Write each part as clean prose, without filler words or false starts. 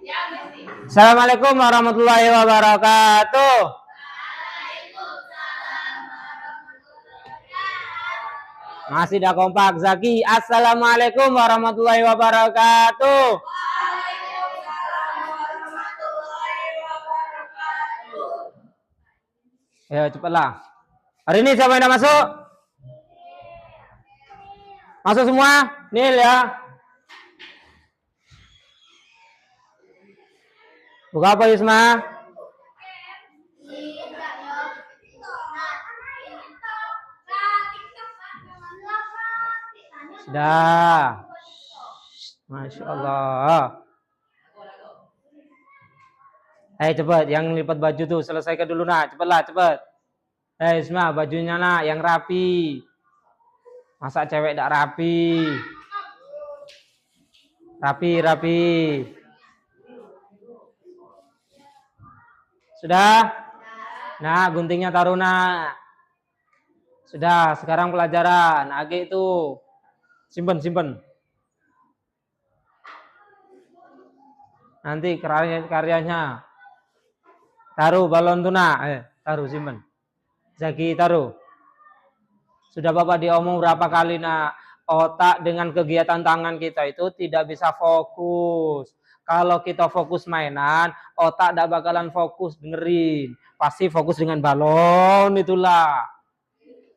Assalamualaikum warahmatullahi wabarakatuh. Masih dah kompak Zaki. Assalamualaikum warahmatullahi wabarakatuh. Ya cepatlah. Hari ini siapa yang dah masuk? Masuk semua? Nil ya. Buka apa Yusma? Sudah. Masya Allah. Cepat, yang lipat baju tuh selesaikan dulu nak, cepatlah, cepat. Isma, bajunya nak yang rapi. Masa cewek tak rapi? Rapi. Sudah? Nah, guntingnya taruh nak. Sudah, sekarang pelajaran. Age itu simpen. Nanti karyanya. Taruh balon tuna. Taruh simpen. Zaki taruh. Sudah Bapak diomong berapa kali nak? Otak dengan kegiatan tangan kita itu tidak bisa fokus. Kalau kita fokus mainan, otak tidak bakalan fokus dengerin. Pasti fokus dengan balon itulah.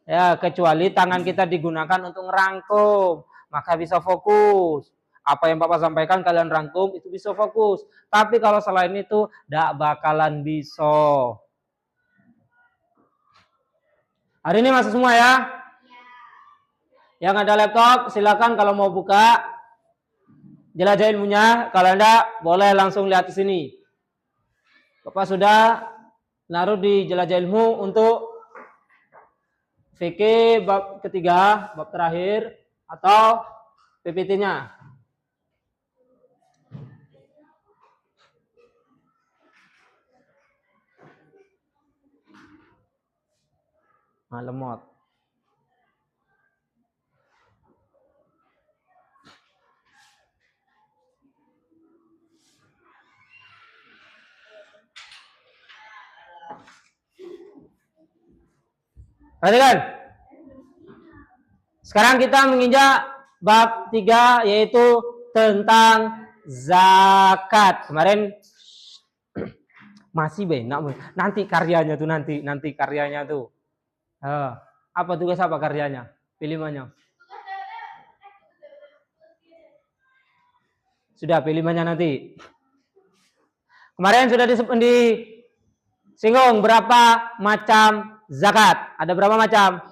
Ya, kecuali tangan kita digunakan untuk ngerangkum, maka bisa fokus. Apa yang Bapak sampaikan kalian rangkum, itu bisa fokus. Tapi kalau selain itu, tidak bakalan bisa. Hari ini masuk semua ya? Yang ada laptop, silakan kalau mau buka. Jelajah ilmunya, kalau enggak boleh langsung lihat di sini. Bapak sudah naruh di jelajah ilmu untuk fikih bab ketiga, bab terakhir atau PPT-nya. Nah, lemot. Perhatikan. Sekarang kita menginjak bab 3 yaitu tentang zakat. Kemarin masih benar. Nanti karyanya tuh nanti karyanya tuh. Apa tugas apa karyanya? Pilih mana? Sudah pilih mana nanti. Kemarin sudah disinggung berapa macam zakat? Ada berapa macam?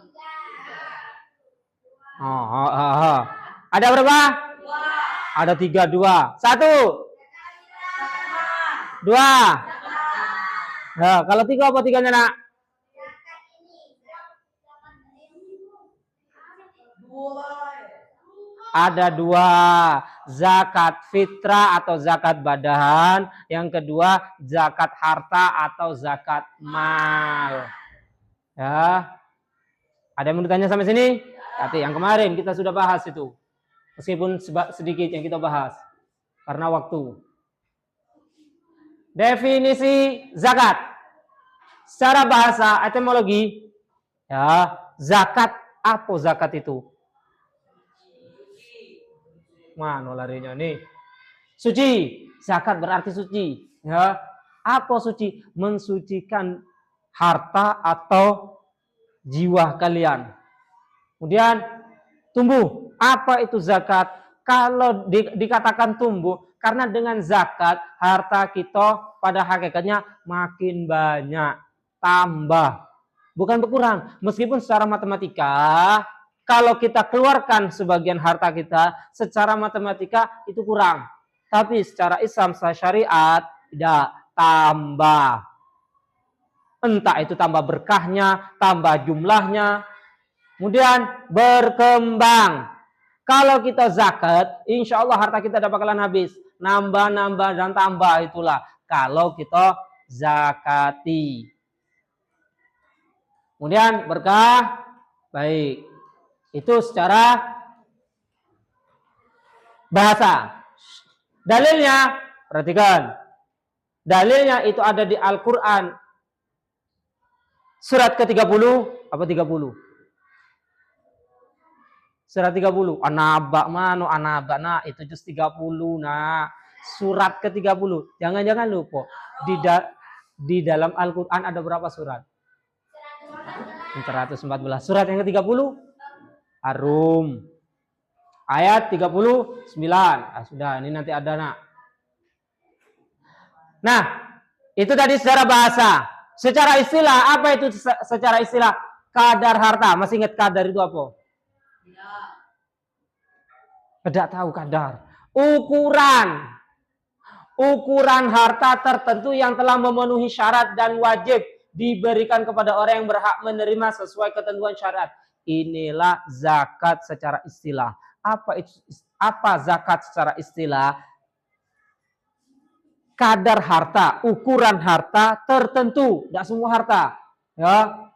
Ada berapa? 2. Ada 3, 2. 1. 2. Nah, kalau 3 apa 3-nya nak? Ada 2. Zakat fitrah atau zakat badan. Yang kedua zakat harta atau zakat mal. Ya. Ada yang mau ditanya sampai sini? Tapi yang kemarin kita sudah bahas itu. Meskipun sedikit yang kita bahas. Karena waktu. Definisi zakat. Secara bahasa etimologi. Ya, zakat, apa zakat itu? Mana larinya nih? Suci. Zakat berarti suci. Ya. Apa suci? Mensucikan harta atau jiwa kalian. Kemudian tumbuh. Apa itu zakat? Kalau dikatakan tumbuh, karena dengan zakat harta kita pada hakikatnya makin banyak, tambah, bukan berkurang. Meskipun secara matematika kalau kita keluarkan sebagian harta kita, secara matematika itu kurang. Tapi secara Islam, secara syariat, tidak, tambah. Entah itu tambah berkahnya, tambah jumlahnya. Kemudian berkembang. Kalau kita zakat, insya Allah harta kita tidak bakalan habis. Nambah, dan tambah itulah. Kalau kita zakati. Kemudian berkah, baik. Itu secara bahasa. Dalilnya, Perhatikan. Dalilnya itu ada di Al-Quran. Surat ke-30. Apa 30? Surat 30. An-Naba. Mano An-Naba. Nah, itu juz 30. Nah, surat ke-30. Jangan-jangan lupa. Di dalam Al-Quran ada berapa surat? 114. Surat yang ke-30? Ar-Rum. Ayat 39. Ah, sudah, ini nanti ada, nak. Nah, itu tadi secara bahasa. Secara istilah, apa itu secara istilah? Kadar harta. Masih ingat kadar itu apa? Tidak tahu kadar. Ukuran harta tertentu yang telah memenuhi syarat dan wajib diberikan kepada orang yang berhak menerima sesuai ketentuan syariat. Inilah zakat secara istilah. Apa zakat secara istilah? Kadar harta, ukuran harta tertentu, tidak semua harta, ya,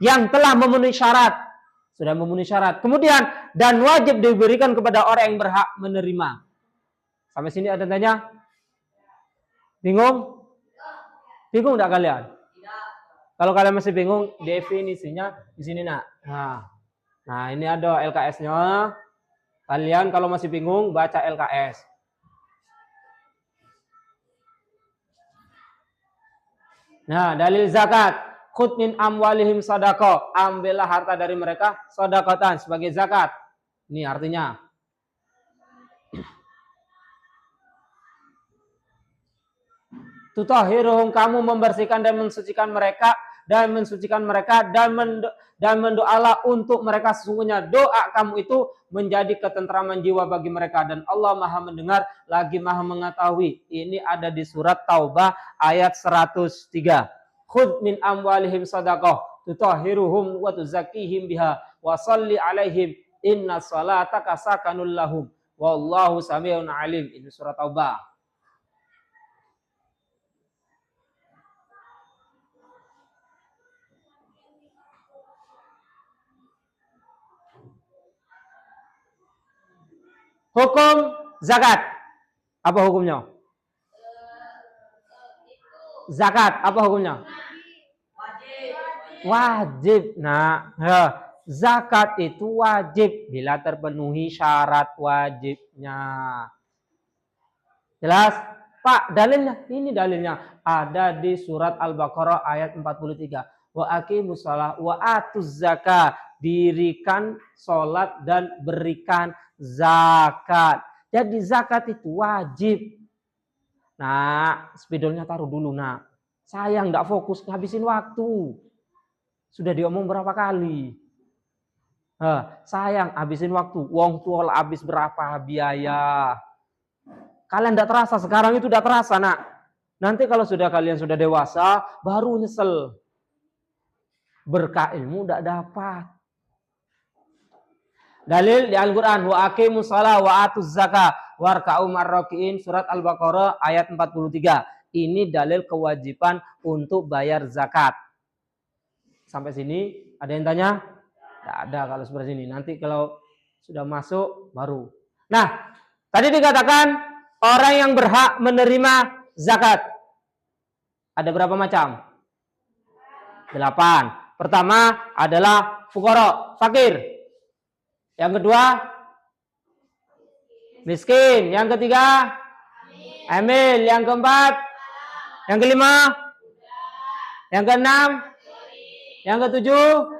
yang telah memenuhi syarat, sudah memenuhi syarat. Kemudian dan wajib diberikan kepada orang yang berhak menerima. Sampai sini ada tanya? Bingung? Bingung tidak kalian? Kalau kalian masih bingung, definisinya di sini, nak. Nah, ini ada LKS-nya. Kalian kalau masih bingung, baca LKS. Nah, dalil zakat. Khudh min amwalihim sadaqah. Ambillah harta dari mereka sedekatan sebagai zakat. Ini artinya. Tutahhiruhum, kamu membersihkan dan mensucikan mereka dan mendoalah untuk mereka, sesungguhnya doa kamu itu menjadi ketentraman jiwa bagi mereka dan Allah Maha mendengar lagi Maha mengetahui. Ini ada di surat Taubah ayat 103. Khudh min amwalihim sadaqah tutahhiruhum wa tuzakkihim biha wa shalli alaihim inna salataka sakanul lahum wallahu samiun alim. Ini surat Taubah. Hukum zakat. Apa hukumnya? Zakat, apa hukumnya? Wajib. Nah, zakat itu wajib bila terpenuhi syarat wajibnya. Jelas? Pak, dalilnya? Ini dalilnya. Ada di surat Al-Baqarah ayat 43. Wa aqimus shalah wa atuz zakat. Dirikan sholat dan berikan zakat. Jadi zakat itu wajib. Nah, spidolnya taruh dulu, nak. Sayang enggak fokus, ngabisin waktu. Sudah diomong berapa kali. Sayang, habisin waktu. Wong tua habis berapa biaya. Kalian enggak terasa, sekarang itu enggak terasa, nak. Nanti kalau kalian sudah dewasa, baru nyesel. Berkah ilmu enggak dapat. Dalil di Al-Quran, wa aqimus shalah wa atuz zakah warka'u marrakiin, surat Al-Baqarah ayat 43. Ini dalil kewajiban untuk bayar zakat. Sampai sini ada yang tanya? Tidak ada kalau seperti ini. Nanti kalau sudah masuk baru. Nah, tadi dikatakan orang yang berhak menerima zakat. Ada berapa macam? 8. Pertama adalah fuqara, fakir. Yang kedua, miskin. Yang ketiga, amil. Yang keempat, yang kelima, yang keenam, yang ketujuh,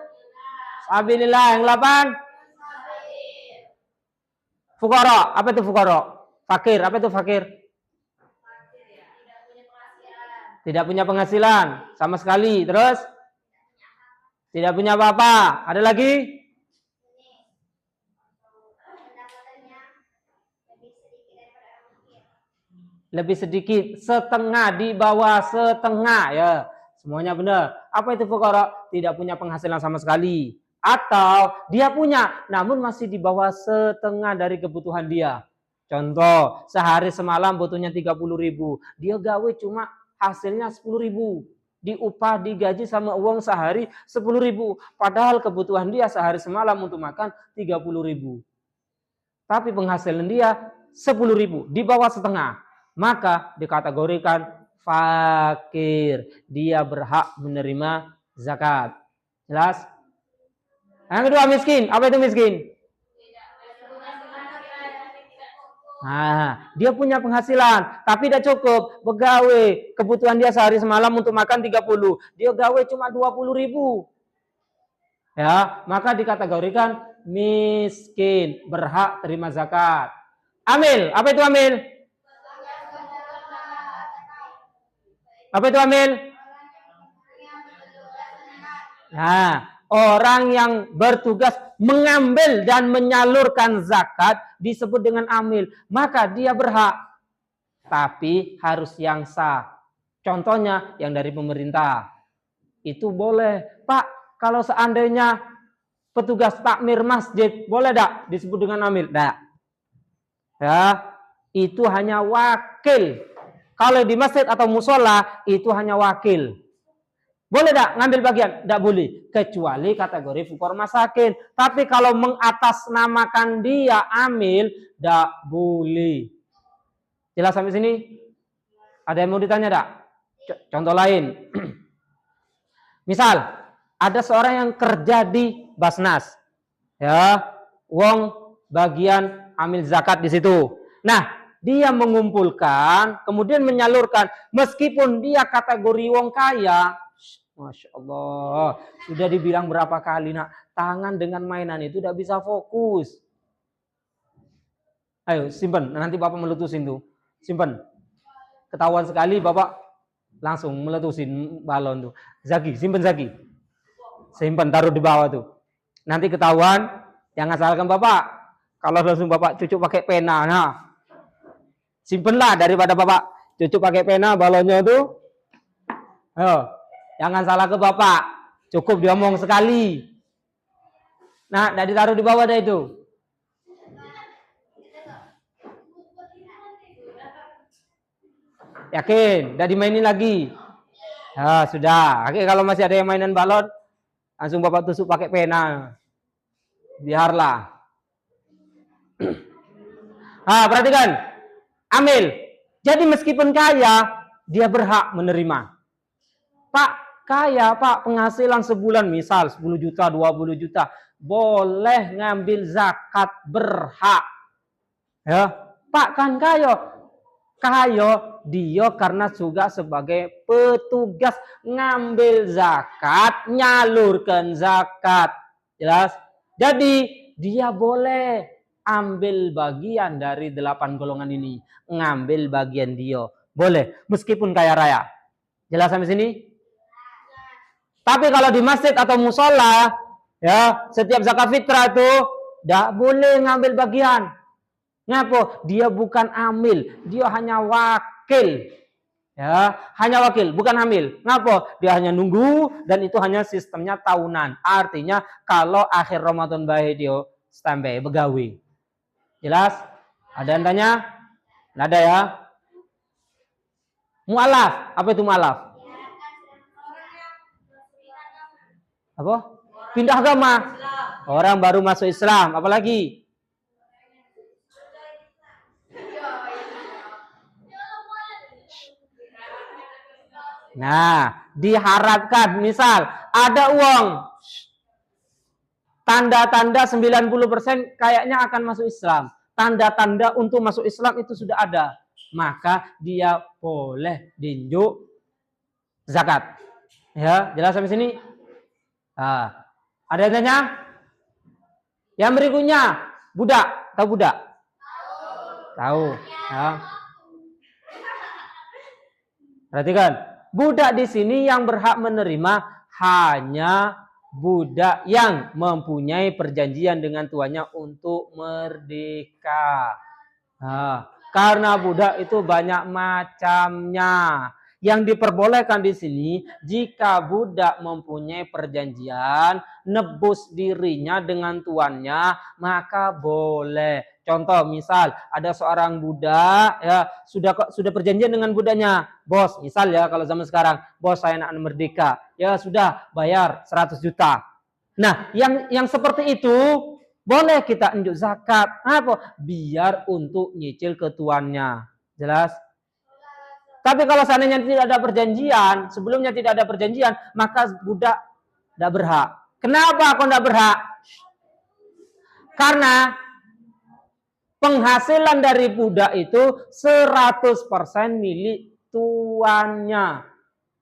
sabilillah. Yang 8, fuqara. Apa itu fuqara? Fakir. Apa itu fakir? Tidak punya penghasilan sama sekali. Terus, tidak punya apa-apa. Ada lagi? Lebih sedikit, setengah, di bawah setengah, ya. Semuanya benar. Apa itu fuqara? Tidak punya penghasilan sama sekali. Atau dia punya, namun masih di bawah setengah dari kebutuhan dia. Contoh, sehari semalam butuhnya 30.000. Dia gawe cuma hasilnya 10.000. Diupah, digaji sama uang sehari 10.000. Padahal kebutuhan dia sehari semalam untuk makan 30.000. Tapi penghasilan dia 10.000, di bawah setengah. maka dikategorikan fakir. Dia berhak menerima zakat. Jelas? Yang kedua miskin. Apa itu miskin? Nah, dia punya penghasilan, tapi tidak cukup. Pegawai, kebutuhan dia sehari semalam untuk makan 30. Dia gawe cuma 20.000. Ya, maka dikategorikan miskin, berhak terima zakat. Amil, apa itu amil? Apa itu amil? Nah, orang yang bertugas mengambil dan menyalurkan zakat disebut dengan amil. Maka dia berhak. Tapi harus yang sah. Contohnya yang dari pemerintah. Itu boleh. Pak, kalau seandainya petugas takmir masjid, boleh tak disebut dengan amil? Tidak. Ya, itu hanya wakil. Kalau di masjid atau musola, itu hanya wakil. Boleh tak ngambil bagian? Tidak boleh. Kecuali kategori fukor masakin. Tapi kalau mengatasnamakan dia amil, tidak boleh. Jelas sampai sini? Ada yang mau ditanya tak? Contoh lain. Misal, ada seorang yang kerja di Basnas. Ya, wong bagian amil zakat di situ. Nah, dia mengumpulkan, kemudian menyalurkan. Meskipun dia kategori wong kaya, Masya Allah, sudah dibilang berapa kali, nak, tangan dengan mainan itu tidak bisa fokus. Ayo, simpan, nanti Bapak meletusin tuh. Simpan. Ketahuan sekali Bapak langsung meletusin balon tuh. Zaki, simpan Zaki. Simpan, taruh di bawah tuh. Nanti ketahuan, jangan salahkan Bapak. Kalau langsung Bapak cucuk pakai pena, nah, simpenlah daripada Bapak cucuk pakai pena balonnya tuh. Ayo, jangan salah ke Bapak. Cukup diomong sekali. Nah, udah ditaruh di bawah dah itu. Yakin? Udah dimainin lagi? Ya, sudah. Oke, kalau masih ada yang mainan balon, langsung Bapak tusuk pakai pena. Biarlah. Nah, perhatikan. Amil. Jadi meskipun kaya, dia berhak menerima. Pak, kaya, Pak, penghasilan sebulan misal 10 juta, 20 juta. Boleh ngambil zakat, berhak. Ya, Pak kan kaya. Kaya dia karena juga sebagai petugas ngambil zakat, nyalurkan zakat. Jelas? Jadi dia boleh ambil bagian dari 8 golongan ini. Ngambil bagian dia. Boleh. Meskipun kaya raya. Jelas sampai sini? Tapi kalau di masjid atau musola, ya, setiap zakat fitrah itu tidak boleh ngambil bagian. Ngapa? Dia bukan amil, dia hanya wakil. Ya, hanya wakil, bukan amil. Ngapa? Dia hanya nunggu dan itu hanya sistemnya tahunan. Artinya kalau akhir Ramadan baik dia standby begawi. Jelas? Ada yang tanya? Nggak ada ya? Mu'alaf, apa itu mu'alaf? Apa? Pindah agama. Orang baru masuk Islam, apalagi? Nah, diharapkan misal ada uang tanda-tanda 90% kayaknya akan masuk Islam. Tanda-tanda untuk masuk Islam itu sudah ada. Maka dia boleh dinjuk zakat. Ya, jelas sampai sini? Nah, ada yang tanya? Yang berikutnya, budak. Tahu budak? Tahu. Ya. Perhatikan. Budak di sini yang berhak menerima hanya budak yang mempunyai perjanjian dengan tuannya untuk merdeka. Nah, karena budak itu banyak macamnya. Yang diperbolehkan di sini jika budak mempunyai perjanjian nebus dirinya dengan tuannya maka boleh. Contoh misal ada seorang budak ya sudah perjanjian dengan budaknya, bos misal ya kalau zaman sekarang, bos saya nak merdeka, ya sudah bayar 100 juta. Nah yang seperti itu boleh kita unjuk zakat. Apa? Biar untuk nyicil ke tuannya. Jelas? Tapi kalau seandainya tidak ada perjanjian, sebelumnya tidak ada perjanjian, maka budak tidak berhak. Kenapa kok tidak berhak? Karena penghasilan dari budak itu 100% milik tuannya.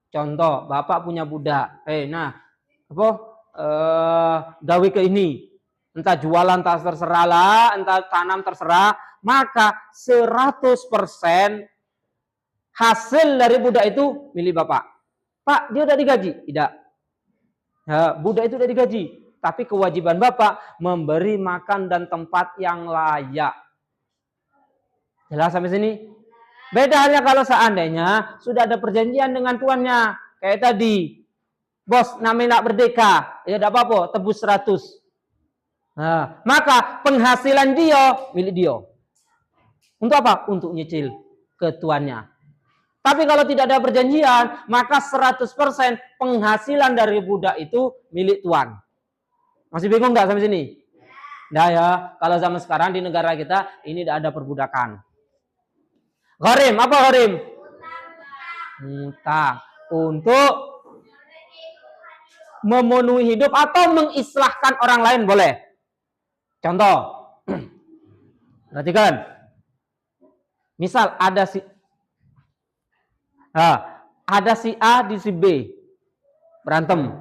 Contoh, bapak punya budak. Gawe ke ini. Entah jualan terserah lah, entah tanam terserah. Maka 100% hasil dari budak itu milik bapak. Pak, dia udah digaji? Tidak. Ya, budak itu udah digaji. Tapi kewajiban bapak memberi makan dan tempat yang layak. Jelas sampai sini? Beda halnya kalau seandainya sudah ada perjanjian dengan tuannya. Kayak tadi. Bos, namanya nak berdeka. Ya tidak apa-apa, tebus 100. Nah, maka penghasilan dia milik dia. Untuk apa? Untuk nyicil ke tuannya. Tapi kalau tidak ada perjanjian, maka 100% penghasilan dari budak itu milik tuan. Masih bingung nggak sampai sini? Nah ya, kalau zaman sekarang di negara kita ini tidak ada perbudakan. Gharim, apa gharim? Hutang. Untuk memenuhi hidup atau mengislahkan orang lain boleh. Contoh. Perhatikan. Misal ada si A di si B berantem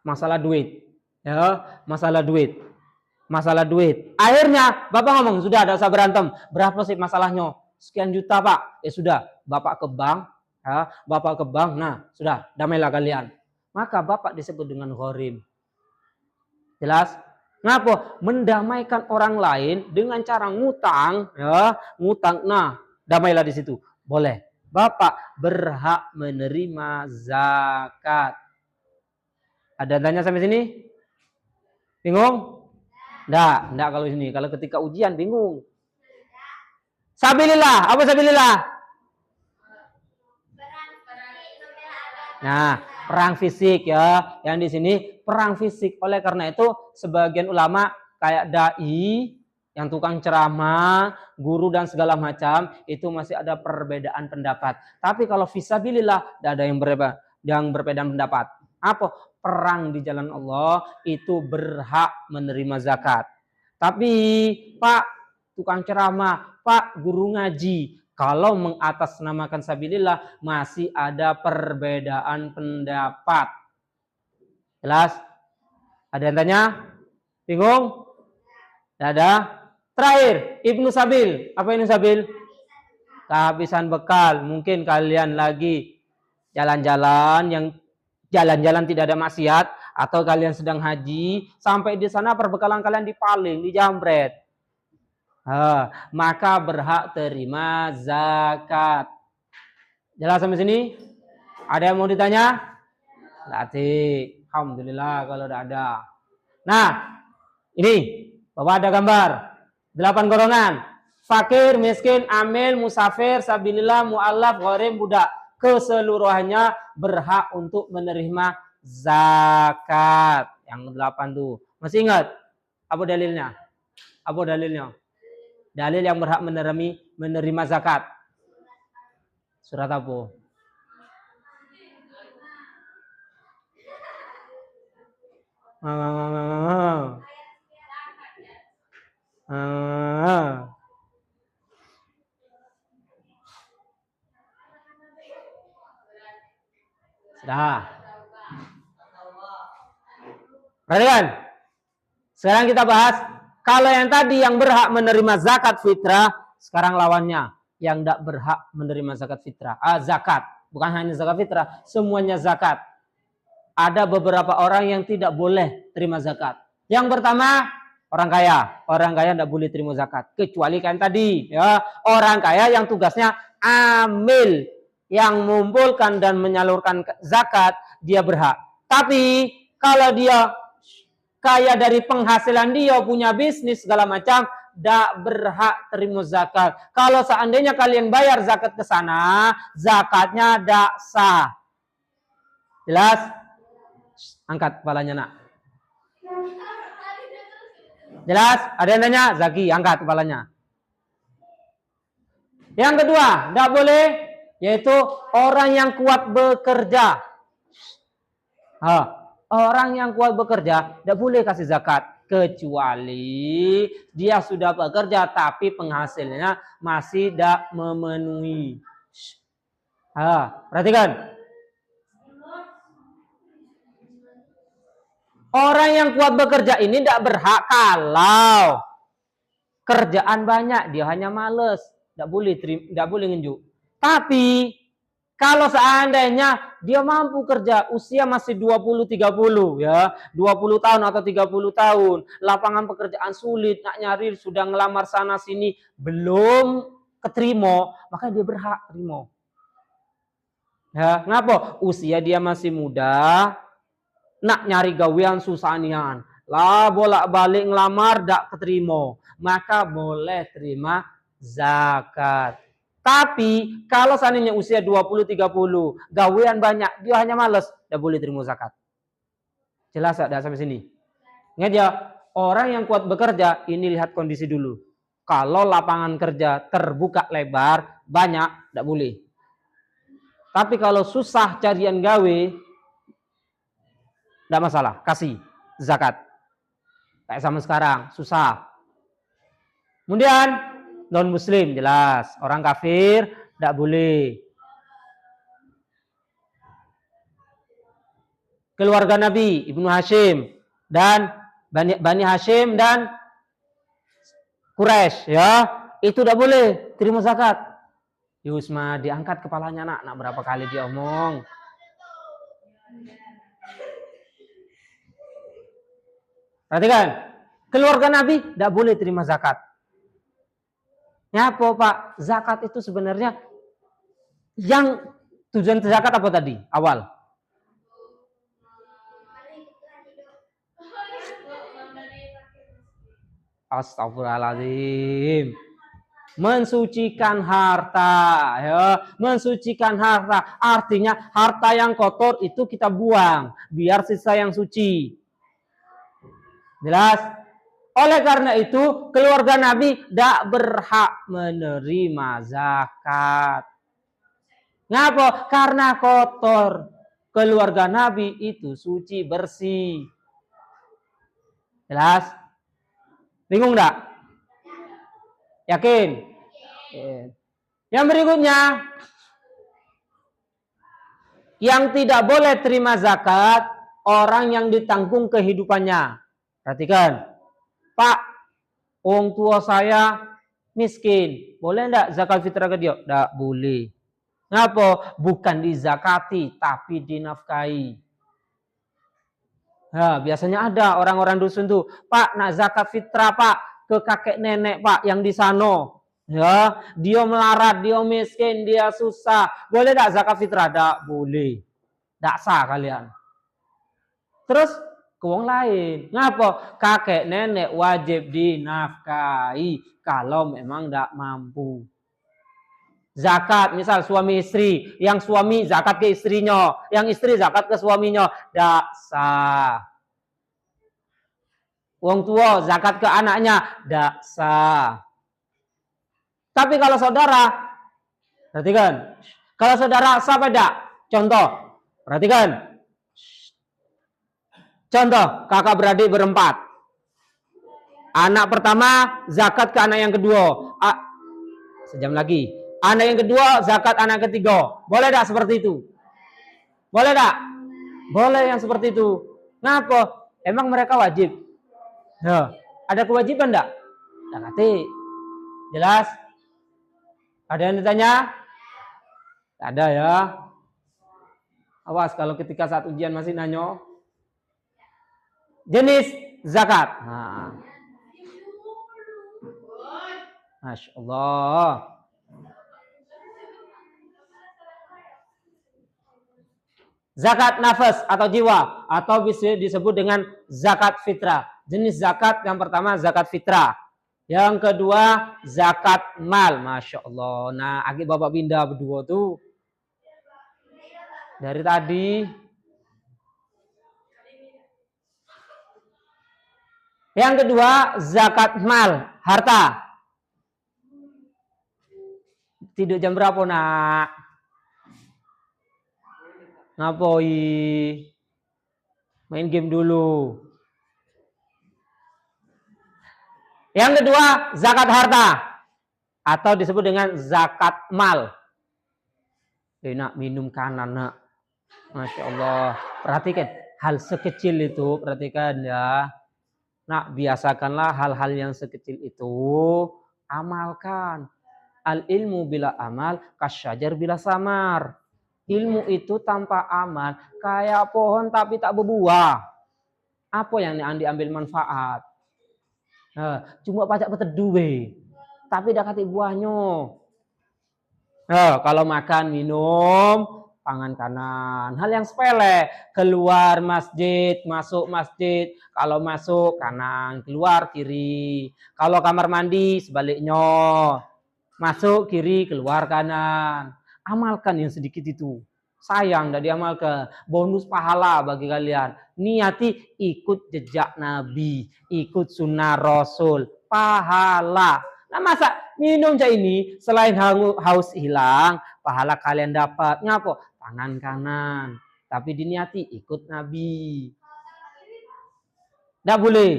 masalah duit. Ya, masalah duit. Akhirnya bapak ngomong, sudah tidak usah berantem. Berapa sih masalahnya? Sekian juta pak. Sudah, bapak ke bank. Ya, bapak ke bank. Nah, sudah, damailah kalian. Maka bapak disebut dengan gharim. Jelas? Ngapa? Mendamaikan orang lain dengan cara ngutang. Ya, ngutang. Nah, damailah di situ. Boleh. Bapak berhak menerima zakat. Ada tanya sampai sini? Bingung? Enggak kalau ini. Kalau ketika ujian bingung. Sabilillah, apa sabilillah? Nah, perang fisik ya. Yang di sini perang fisik. Oleh karena itu sebagian ulama kayak dai, yang tukang ceramah, guru dan segala macam, itu masih ada perbedaan pendapat. Tapi kalau fisabilillah tidak ada yang berbeda pendapat. Apa? Perang di jalan Allah itu berhak menerima zakat. Tapi Pak tukang ceramah, Pak guru ngaji, kalau mengatasnamakan sabilillah masih ada perbedaan pendapat. Jelas? Ada yang tanya? Bingung? Tidak ada? Terakhir, Ibnu Sabil. Apa Ibnu Sabil? Kehabisan bekal. Mungkin kalian lagi jalan-jalan tidak ada maksiat, atau kalian sedang haji, sampai di sana perbekalan kalian dipaling, dijambret. Maka berhak terima zakat. Jelas sampai sini? Ada yang mau ditanya? Berarti alhamdulillah kalau udah ada. Nah, ini Bapak ada gambar 8 golongan: fakir, miskin, amil, musafir, sabilillah, mu'allaf, gharim, budak. Keseluruhannya berhak untuk menerima zakat. Yang 8 tuh. Masih ingat? Apa dalilnya? Apa dalilnya? Dalil yang berhak menerima zakat. Surat apa? Sudah. Perhatikan. Sekarang kita bahas. Kalau yang tadi yang berhak menerima zakat fitrah, sekarang lawannya yang tidak berhak menerima zakat fitrah. Zakat, bukan hanya zakat fitrah, semuanya zakat. Ada beberapa orang yang tidak boleh terima zakat. Yang pertama, orang kaya. Orang kaya tidak boleh terima zakat, kecuali kan tadi, ya, orang kaya yang tugasnya amil, yang mengumpulkan dan menyalurkan zakat, dia berhak. Tapi kalau dia kaya dari penghasilan dia, punya bisnis segala macam, tidak berhak terima zakat. Kalau seandainya kalian bayar zakat ke sana, zakatnya tidak sah. Jelas? Angkat kepalanya nak. Jelas? Ada yang tanya? Zaki, angkat kepalanya. Yang kedua, tidak boleh Yaitu orang yang kuat bekerja. Orang yang kuat bekerja tidak boleh kasih zakat kecuali dia sudah bekerja tapi penghasilannya masih tidak memenuhi. Perhatikan. Orang yang kuat bekerja ini tidak berhak kalau kerjaan banyak, dia hanya males, tidak boleh nunjuk. Tapi kalau seandainya dia mampu kerja, usia masih 20-30 ya, 20 tahun atau 30 tahun, lapangan pekerjaan sulit, nak nyari, sudah ngelamar sana sini, belum keterima, maka dia berhak terima. Ya, kenapa? Usia dia masih muda, nak nyari gawean susah nian. Lah bolak-balik ngelamar dak keterima, maka boleh terima zakat. Tapi kalau seandainya usia 20-30, gawean banyak, dia hanya males, tidak boleh terima zakat. Jelas tidak sampai sini? Ingat ya, orang yang kuat bekerja, ini lihat kondisi dulu. Kalau lapangan kerja terbuka lebar, banyak, tidak boleh. Tapi kalau susah carian gawe, tidak masalah, kasih zakat. Kayak sama sekarang, susah. Kemudian non muslim jelas, orang kafir tidak boleh. Keluarga Nabi Ibnu Hashim dan Bani Hashim dan Quraisy ya, itu tidak boleh terima zakat. Yusma diangkat kepalanya nak berapa kali dia omong. Perhatikan, keluarga Nabi tidak boleh terima zakat. Nyapa Pak, zakat itu sebenarnya yang tujuan zakat apa tadi awal? Astagfirullahaladzim. Mensucikan harta, ya, mensucikan harta. Artinya harta yang kotor itu kita buang, biar sisa yang suci. Jelas? Oleh karena itu, keluarga Nabi tidak berhak menerima zakat. Ngapa? Karena kotor. Keluarga Nabi itu suci, bersih. Jelas? Bingung enggak? Yakin? Yang berikutnya, yang tidak boleh terima zakat, orang yang ditanggung kehidupannya. Perhatikan, Pak, orang tua saya miskin, boleh enggak zakat fitrah ke dia? Enggak boleh. Kenapa? Bukan dizakati, tapi dinafkahi. Nah, biasanya ada orang-orang dusun tuh, Pak, nak zakat fitrah Pak, ke kakek nenek Pak yang di sana. Ya, dia melarat, dia miskin, dia susah. Boleh enggak zakat fitrah? Enggak boleh. Enggak sah kalian. Terus ke wong lain. Ngapa? Kakek nenek wajib dinafkahi kalau memang enggak mampu. Zakat, misal suami istri, yang suami zakat ke istrinya, yang istri zakat ke suaminya, tidak sah. Wong tua zakat ke anaknya, tidak sah. Tapi kalau saudara, perhatikan, kalau saudara sah pada, contoh, perhatikan, contoh kakak beradik berempat, anak pertama zakat ke anak yang kedua, sejam lagi. Anak yang kedua zakat anak ketiga. Boleh tak seperti itu? Boleh tak? Boleh yang seperti itu. Kenapa? Emang mereka wajib? Ya. Ada kewajiban tak? Tak ngerti. Jelas? Ada yang ditanya? Tak ada ya. Awas kalau ketika saat ujian masih nanya. Jenis zakat. Nah. Masya Allah. Zakat nafas atau jiwa atau bisa disebut dengan zakat fitrah. Jenis zakat yang pertama zakat fitrah. Yang kedua zakat mal. Masya Allah. Nah, agi bapak pindah berdua tuh. Dari tadi. Yang kedua zakat mal. Harta. Tidur jam berapa nak? Ngapoi? Main game dulu. Yang kedua, zakat harta atau disebut dengan zakat mal. Nak minum kanan, nak. Masya Allah. Perhatikan hal sekecil itu, perhatikan ya. Nak, biasakanlah hal-hal yang sekecil itu, amalkan. Al ilmu bila amal, kasyajar bila samar. Ilmu itu tanpa amal, kayak pohon tapi tak berbuah. Apa yang diambil manfaat? Cuma pajak peteduh, tapi dah kati buahnya. Kalau makan, minum, tangan kanan. Hal yang sepele, keluar masjid, masuk masjid. Kalau masuk kanan, keluar kiri. Kalau kamar mandi, sebaliknya. Masuk kiri, keluar kanan. Amalkan yang sedikit itu. Sayang tidak diamalkan. Bonus pahala bagi kalian. Niati ikut jejak Nabi. Ikut sunnah Rasul. Pahala. Nah masa minum cak ini selain haus hilang, pahala kalian dapat. Ngapa? Tangan kanan. Tapi diniati ikut Nabi. Tidak boleh.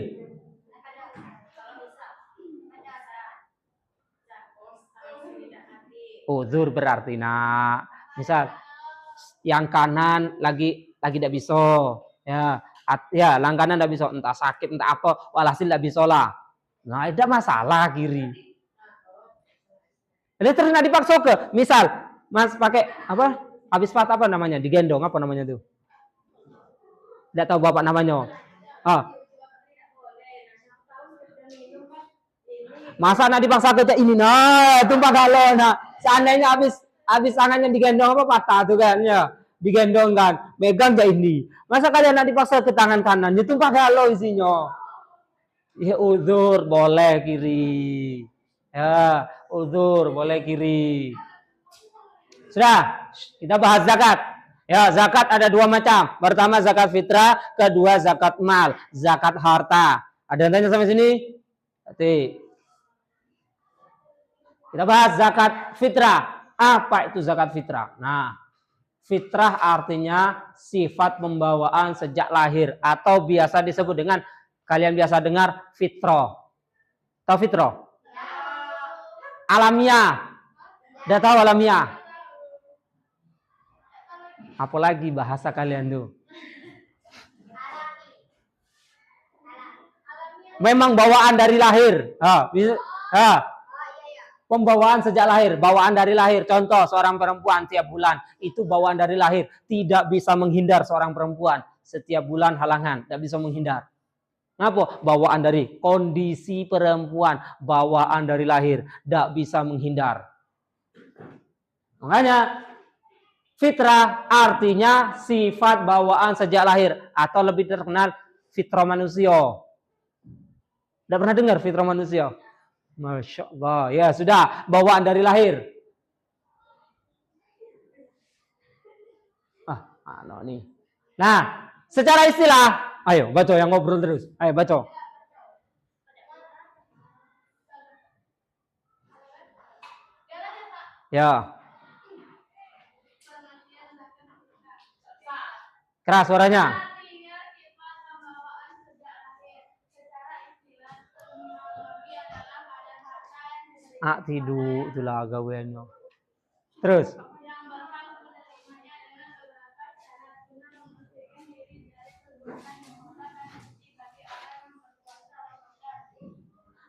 Uzur berarti nak. Misal yang kanan lagi tidak bisa. Ya, langganan tidak bisa, entah sakit, entah apa, walhasil tidak bisa lah. Nah, ada masalah kiri. Jadi terus nak dipaksa ke, misal, mas pakai apa? Habis patah apa namanya? Digendong apa namanya tuh? Tidak tahu bapak namanya. Masa nak dipaksa ke ini, nah, tumpah galon, nah, seandainya habis tangannya digendong apa patah tuh kan ya. Digendong kan, megang gak ini. Masa kalian nak dipaksa ke tangan kanan, ditumpah galau isinya. Ya uzur boleh kiri. Ya, uzur boleh kiri. Sudah, kita bahas zakat. Ya, zakat ada dua macam. Pertama zakat fitrah, kedua zakat mal, zakat harta. Ada yang tanya sampai sini? Kita bahas zakat fitrah. Apa itu zakat fitrah? Nah, fitrah artinya sifat pembawaan sejak lahir atau biasa disebut dengan kalian biasa dengar fitrah. Tahu fitrah? Alamiah. Udah tahu alamiah? Apalagi bahasa kalian tuh? Memang bawaan dari lahir. Pembawaan sejak lahir, bawaan dari lahir. Contoh, seorang perempuan tiap bulan, itu bawaan dari lahir. Tidak bisa menghindar seorang perempuan. Setiap bulan halangan, tidak bisa menghindar. Kenapa? Bawaan dari kondisi perempuan, bawaan dari lahir, tidak bisa menghindar. Makanya, fitrah artinya sifat bawaan sejak lahir. Atau lebih terkenal, fitrah manusia. Tidak pernah dengar fitrah manusia? Masya Allah. Ya sudah, bawaan dari lahir. Nih. Nah, secara istilah, ayo baca yang ngobrol terus. Ayo baca. Ya. Keras suaranya. Tidur itulah gaweannya. Terus.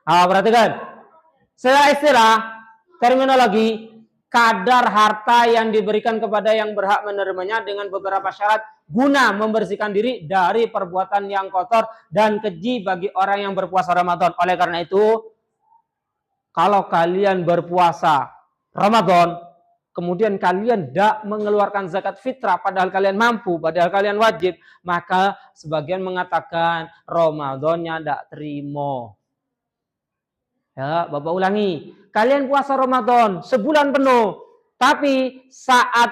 Perhatikan. Secara istilah, terminologi, kadar harta yang diberikan kepada yang berhak menerimanya dengan beberapa syarat guna membersihkan diri dari perbuatan yang kotor dan keji bagi orang yang berpuasa Ramadan. Oleh karena itu, kalau kalian berpuasa Ramadan, kemudian kalian tidak mengeluarkan zakat fitrah, padahal kalian mampu, padahal kalian wajib, maka sebagian mengatakan Ramadannya tidak terima. Ya, Bapak ulangi, kalian puasa Ramadan sebulan penuh, tapi saat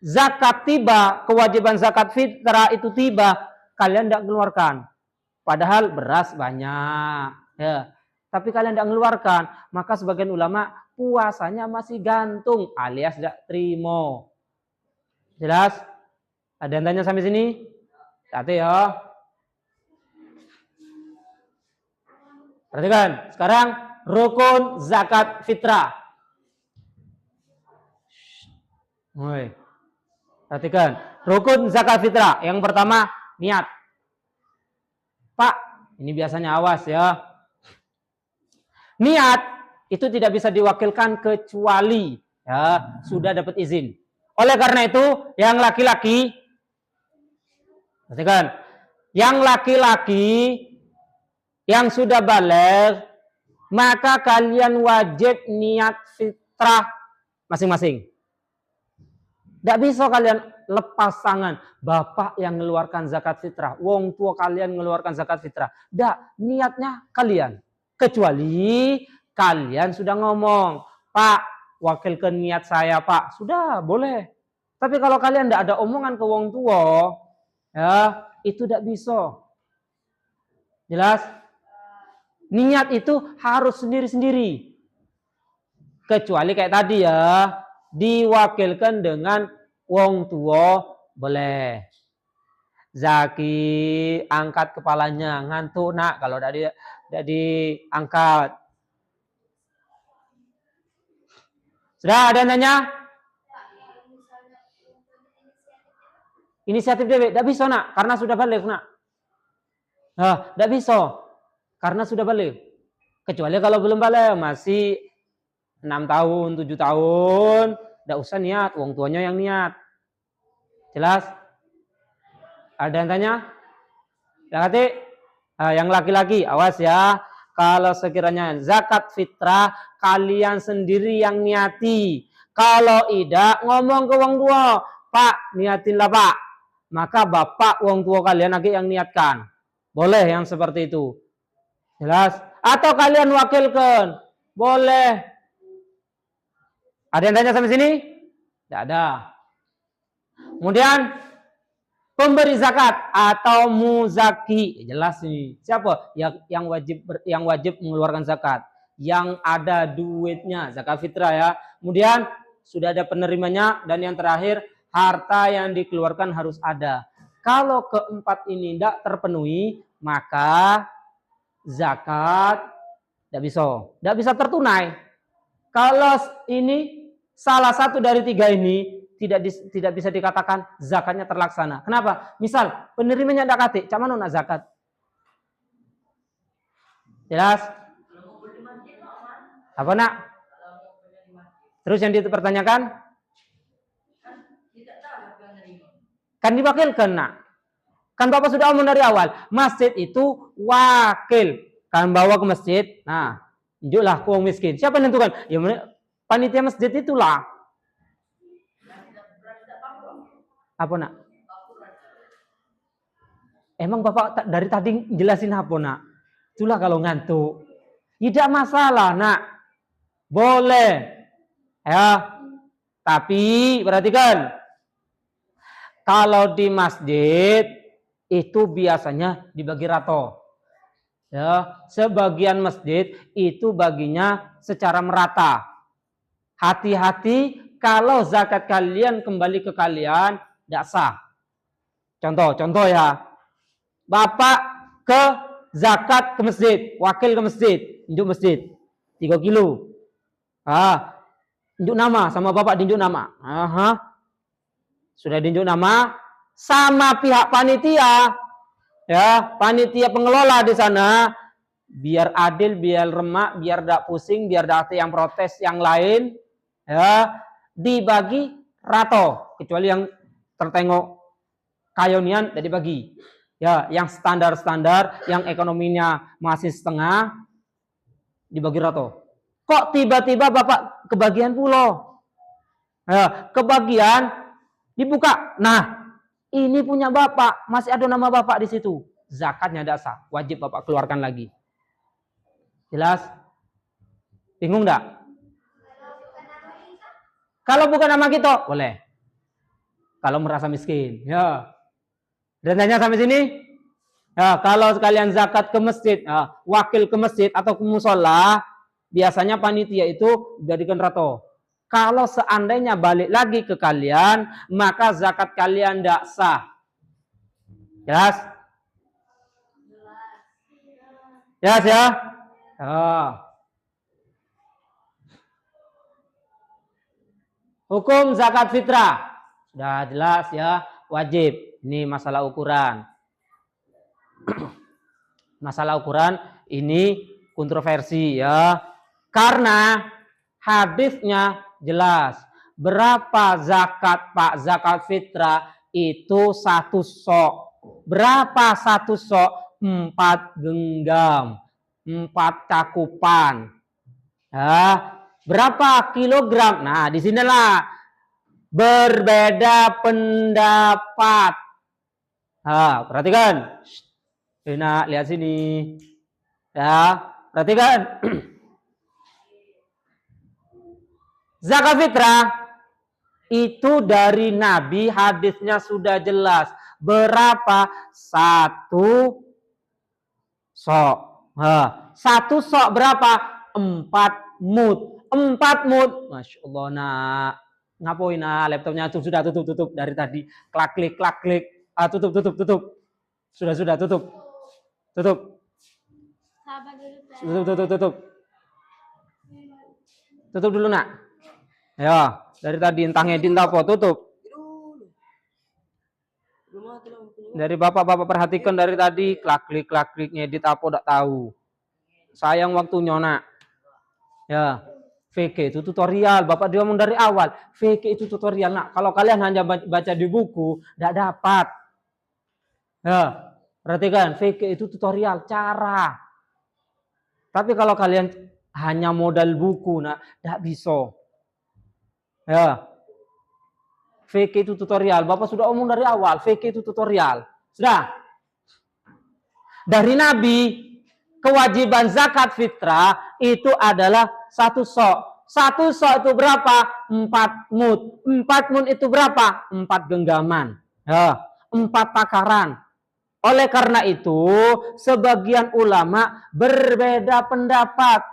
zakat tiba, kewajiban zakat fitrah itu tiba, kalian tidak keluarkan. Padahal beras banyak. Ya. Tapi kalian tidak mengeluarkan, maka sebagian ulama puasanya masih gantung alias tidak terima. Jelas? Ada yang tanya sampai sini? Hati ya. Perhatikan, sekarang rukun zakat fitrah. Woi. Perhatikan, rukun zakat fitrah. Yang pertama, niat. Pak, ini biasanya awas ya. Niat itu tidak bisa diwakilkan kecuali ya sudah dapat izin. Oleh karena itu, yang laki-laki, perhatikan, yang laki-laki yang sudah balik, maka kalian wajib niat fitrah masing-masing. Tidak bisa kalian lepas tangan. Bapak yang mengeluarkan zakat fitrah, wong tua kalian mengeluarkan zakat fitrah. Tidak, niatnya kalian. Kecuali kalian sudah ngomong, Pak, wakilkan niat saya, Pak. Sudah, boleh. Tapi kalau kalian tidak ada omongan ke wong tua, ya itu tidak bisa. Jelas? Niat itu harus sendiri-sendiri. Kecuali kayak tadi ya, diwakilkan dengan wong tua boleh. Zaki angkat kepalanya, ngantuk nak kalau tidak diangkat. Sudah ada yang nanya? Inisiatif dewe, tidak bisa nak, karena sudah balik nak. Nah, tidak bisa. Karena sudah balik. Kecuali kalau belum balik, masih 6 tahun, 7 tahun, tidak usah niat, wong tuanya yang niat. Jelas? Ada yang tanya? Yang laki-laki, awas ya. Kalau sekiranya zakat fitrah, kalian sendiri yang niati. Kalau tidak, ngomong ke wong tua, Pak, niatinlah Pak. Maka bapak wong tua kalian lagi yang niatkan. Boleh yang seperti itu. Jelas? Atau kalian wakilkan. Boleh. Ada yang tanya sampai sini? Tidak ada. Kemudian pemberi zakat atau muzaki. Jelas nih. Siapa? Yang wajib mengeluarkan zakat. Yang ada duitnya, zakat fitrah ya. Kemudian sudah ada penerimanya dan yang terakhir harta yang dikeluarkan harus ada. Kalau keempat ini tidak terpenuhi, maka zakat tidak bisa tertunai. Kalau ini salah satu dari tiga ini tidak bisa dikatakan zakatnya terlaksana. Kenapa? Misal penerimanya tidak kate, cak mana nak zakat? Jelas? Apa nak? Terus yang dipertanyakan? Kan diwakilkan nak. Kan Bapak sudah omong dari awal, masjid itu wakil. Kan bawa ke masjid, nah, tunjuklah ke orang miskin. Siapa yang menentukan? Ya panitia masjid itulah. Apa nak? Emang Bapak dari tadi jelasin apa nak? Itulah kalau ngantuk. Tidak masalah nak. Boleh. Ya. Tapi perhatikan. Kalau di masjid itu biasanya dibagi rato. Ya, sebagian masjid itu baginya secara merata. Hati-hati kalau zakat kalian kembali ke kalian tidak sah. Contoh ya. Bapak ke zakat ke masjid, wakil ke masjid, tunjuk masjid 3 kilo. Tunjuk nama sama Bapak tunjuk nama. Sudah tunjuk nama sama pihak panitia. Ya, panitia pengelola di sana biar adil, biar remak, biar tidak pusing, biar tidak ada yang protes yang lain, ya, dibagi rato, kecuali yang tertengok kayonian tidak dibagi. Ya, yang standar-standar, yang ekonominya masih setengah dibagi rato. Kok tiba-tiba Bapak kebagian pulau? Ya, kebagian dibuka. Nah, ini punya Bapak, masih ada nama Bapak di situ. Zakatnya tidak sah, wajib Bapak keluarkan lagi. Jelas? Bingung enggak? Kalau bukan nama kita, boleh. Kalau merasa miskin, ya. Dan tanya sampai sini? Ya, kalau sekalian zakat ke masjid, ya, wakil ke masjid atau ke musola, biasanya panitia itu jadikan rato. Kalau seandainya balik lagi ke kalian, maka zakat kalian tidak sah. Jelas? Jelas ya? Oh. Hukum zakat fitrah. Sudah jelas ya, wajib. Ini masalah ukuran. Masalah ukuran ini kontroversi ya. Karena hadisnya jelas. Berapa zakat Pak? Zakat fitrah itu 1 sok. Berapa 1 sok? 4 genggam. 4 cakupan. Ya. Berapa kilogram? Nah, disinilah berbeda pendapat. Nah, perhatikan. Nah, lihat sini. Ya, perhatikan. Zakat fitrah itu dari Nabi, hadisnya sudah jelas. Berapa? 1 sok. Nah, 1 sok berapa? 4 mud. 4 mud. Masya Allah, nak. Ngapain, nak? Laptopnya sudah tutup dari tadi. Klak klik. Tutup. Sudah, tutup. Tutup. Tutup dulu, nak. Ya, dari tadi entah ngedit apa, tutup. Dari bapak-bapak perhatikan dari tadi, klak klik ngedit apa enggak tahu. Sayang waktunya, nak. Ya, VK itu tutorial. Bapak dia ngomong dari awal. VK itu tutorial, nak. Kalau kalian hanya baca di buku, tidak dapat. Ya, perhatikan. VK itu tutorial, cara. Tapi kalau kalian hanya modal buku, nak, tidak bisa. Ya, VK itu tutorial. Bapak sudah omong dari awal. VK itu tutorial. Sudah. Dari Nabi, kewajiban zakat fitrah itu adalah 1 sok. 1 sok itu berapa? 4 mud. 4 mud itu berapa? 4 genggaman. Ya, 4 takaran. Oleh karena itu, sebagian ulama berbeda pendapat.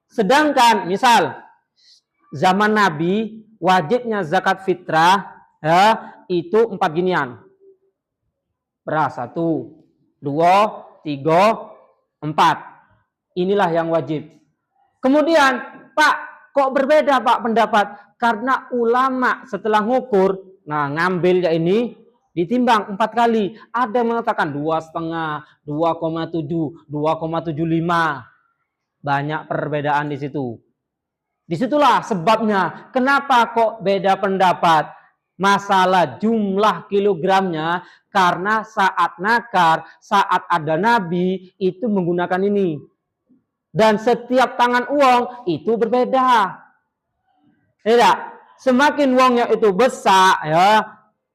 Sedangkan, misal, zaman Nabi, wajibnya zakat fitrah ya, itu 4 ginian. Beras 1, 2, 3, 4. Inilah yang wajib. Kemudian, Pak, kok berbeda Pak pendapat? Karena ulama setelah ngukur, nah ngambil ya ini, ditimbang 4 kali. Ada yang mengatakan 2,5, 2,7, 2,75. Banyak perbedaan di situ. Disitulah sebabnya kenapa kok beda pendapat. Masalah jumlah kilogramnya karena saat nakar, saat ada Nabi itu menggunakan ini. Dan setiap tangan uang itu berbeda. Tidak, semakin uangnya itu besar ya,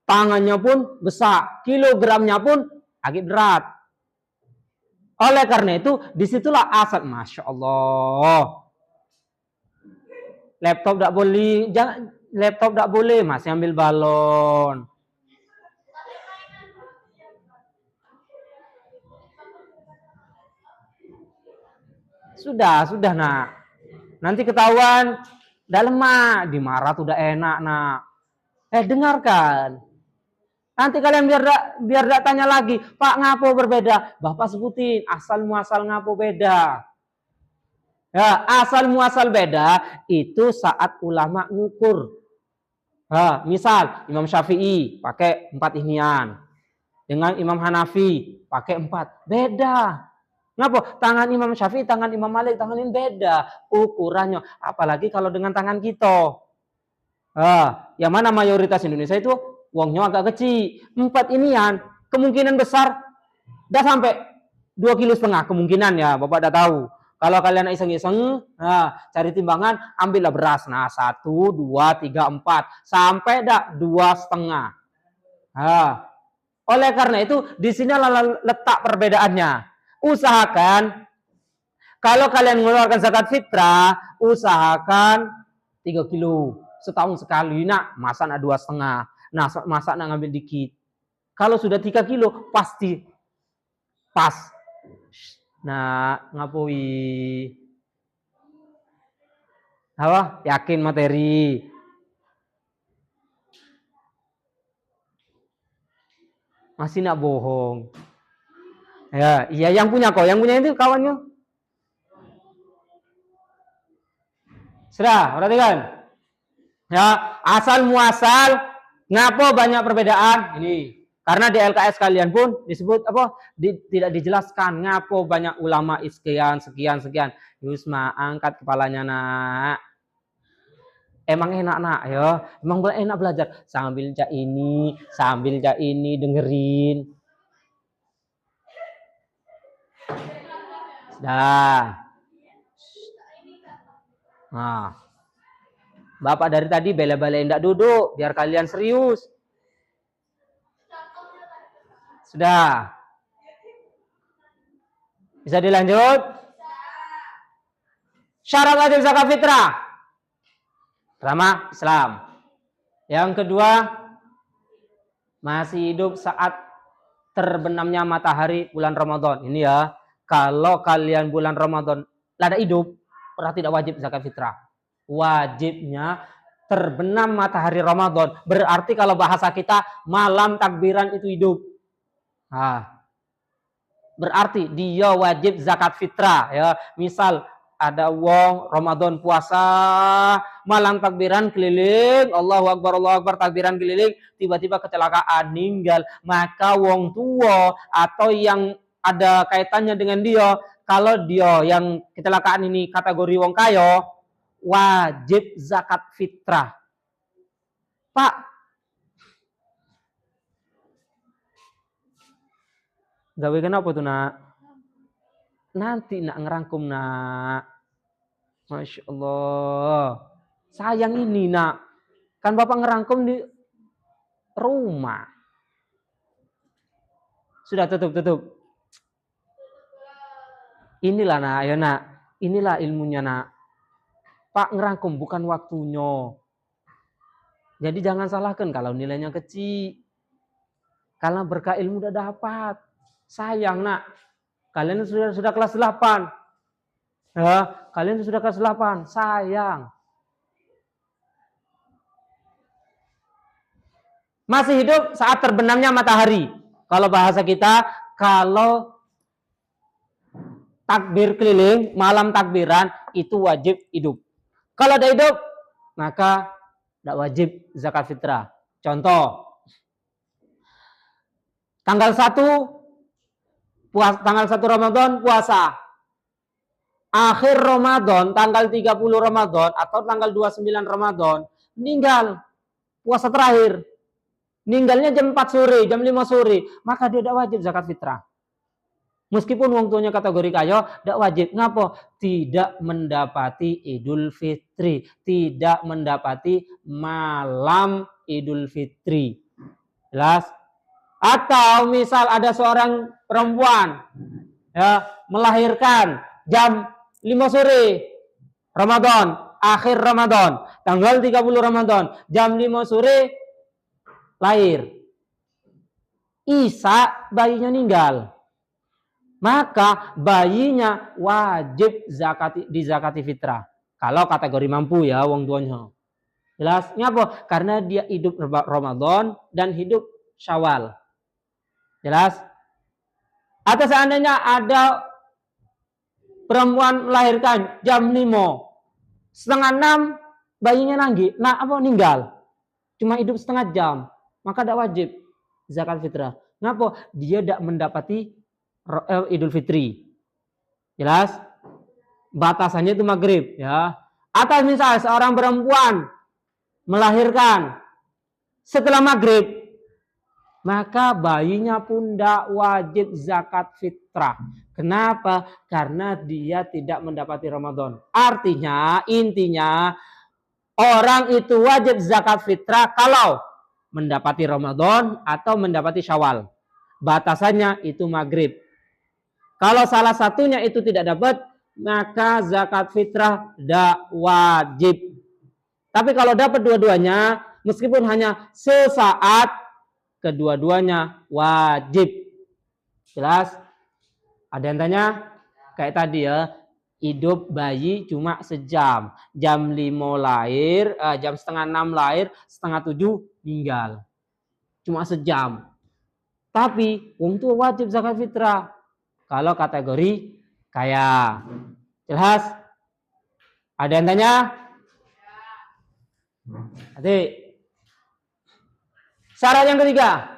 tangannya pun besar, kilogramnya pun agak berat. Oleh karena itu disitulah asal, Masya Allah. Laptop tidak boleh, jangan laptop tidak boleh, masih ambil balon. Sudah nak. Nanti ketahuan, tidak lemah, dimarah tuh udah enak nak. Dengarkan. Nanti kalian biar tidak tanya lagi, Pak ngapo berbeda? Bapak sebutin asal muasal ngapo beda. Ya, asal muasal beda itu saat ulama ngukur. Misal Imam Syafi'i pakai 4 inian, dengan Imam Hanafi pakai 4, beda. Ngapa? Tangan Imam Syafi'i, tangan Imam Malik, tangan ini beda ukurannya. Apalagi kalau dengan tangan kita. Yang mana mayoritas Indonesia itu uangnya agak kecil. 4 inian kemungkinan besar udah sampai 2,5 kg kemungkinan ya. Bapak udah tahu. Kalau kalian iseng-iseng, cari timbangan, ambillah beras. Nah, 1, 2, 3, 4. Sampai dah 2,5. Oleh karena itu, di sini letak perbedaannya. Usahakan, kalau kalian mengeluarkan zakat fitrah, usahakan 3 kilo. Setahun sekali, nak, masa nak 2,5. Nah, masa nak ngambil dikit. Kalau sudah 3 kilo, pasti pas. Nah, ngapui. Apa? Yakin materi. Masih nak bohong. Ya, iya yang punya kok. Yang punya itu kawannya. Sudah, perhatikan. Ya, asal muasal, ngapo banyak perbedaan? Ini. Karena di LKS kalian pun disebut apa? Tidak dijelaskan ngapo banyak ulama sekian. Yusma angkat kepalanya nak. Emang enak nak ya, emang enak belajar sambil cak ini dengerin. Dah. Nah, Bapak dari tadi bela-belain tidak duduk, biar kalian serius. Sudah. Bisa dilanjut? Syarat wajib zakat fitrah. Pertama, Islam. Yang kedua, masih hidup saat terbenamnya matahari bulan Ramadan. Ini ya, kalau kalian bulan Ramadan lada hidup, berarti tidak wajib zakat fitrah. Wajibnya terbenam matahari Ramadan. Berarti kalau bahasa kita malam takbiran itu hidup. Nah, berarti dia wajib zakat fitrah ya. Misal ada wong Ramadan puasa, malam takbiran keliling, Allahu Akbar takbiran keliling, tiba-tiba kecelakaan meninggal, maka wong tua atau yang ada kaitannya dengan dia, kalau dia yang kecelakaan ini kategori wong kaya, wajib zakat fitrah. Pak, gawe kenapa tuh nak? Nanti nak ngerangkum nak. Masya Allah. Sayang ini nak. Kan Bapak ngerangkum di rumah. Sudah tutup. Inilah nak, ya nak. Inilah ilmunya nak. Pak ngerangkum bukan waktunya. Jadi jangan salahkan kalau nilainya kecil. Karena berkah ilmu udah dapat. Sayang nak. Kalian sudah kelas 8. Ya, kalian sudah kelas 8. Sayang. Masih hidup saat terbenamnya matahari. Kalau bahasa kita, kalau takbir keliling, malam takbiran, itu wajib hidup. Kalau ada hidup, maka tidak wajib zakat fitrah. Contoh, tanggal 1 Ramadan puasa. Akhir Ramadan, tanggal 30 Ramadan atau tanggal 29 Ramadan, meninggal. Puasa terakhir. Meninggalnya jam 4 sore, jam 5 sore. Maka dia tidak wajib zakat fitrah. Meskipun wong tuanya kategori kaya, tidak wajib. Ngapa? Tidak mendapati Idul Fitri. Tidak mendapati malam Idul Fitri. Jelas? Atau misal ada seorang perempuan ya, melahirkan jam 5 sore Ramadan, akhir Ramadan, tanggal 30 Ramadan, jam 5 sore lahir. Isa bayinya meninggal. Maka bayinya wajib dizakati fitrah. Kalau kategori mampu ya wong tuanya. Jelas? Ngapa? Karena dia hidup Ramadan dan hidup Syawal. Jelas? Atau seandainya ada perempuan melahirkan jam 5, setengah 6 bayinya meninggal. Cuma hidup setengah jam. Maka tidak wajib zakat fitrah. Ngapa? Dia tidak mendapati Idul Fitri. Jelas? Batasannya itu maghrib ya. Atau misal seorang perempuan melahirkan setelah maghrib, maka bayinya pun tidak wajib zakat fitrah. Kenapa? Karena dia tidak mendapati Ramadan. Artinya, intinya, orang itu wajib zakat fitrah kalau mendapati Ramadan atau mendapati Syawal. Batasannya itu maghrib. Kalau salah satunya itu tidak dapat, maka zakat fitrah tidak wajib. Tapi kalau dapat dua-duanya, meskipun hanya sesaat, kedua-duanya wajib. Jelas? Ada yang tanya? Kayak tadi ya, hidup bayi cuma sejam. Jam 5 lahir, jam setengah 6 lahir, setengah 7 meninggal. Cuma sejam. Tapi wong tua wajib zakat fitrah. Kalau kategori kaya. Jelas? Ada yang tanya? Adik. Syarat yang ketiga.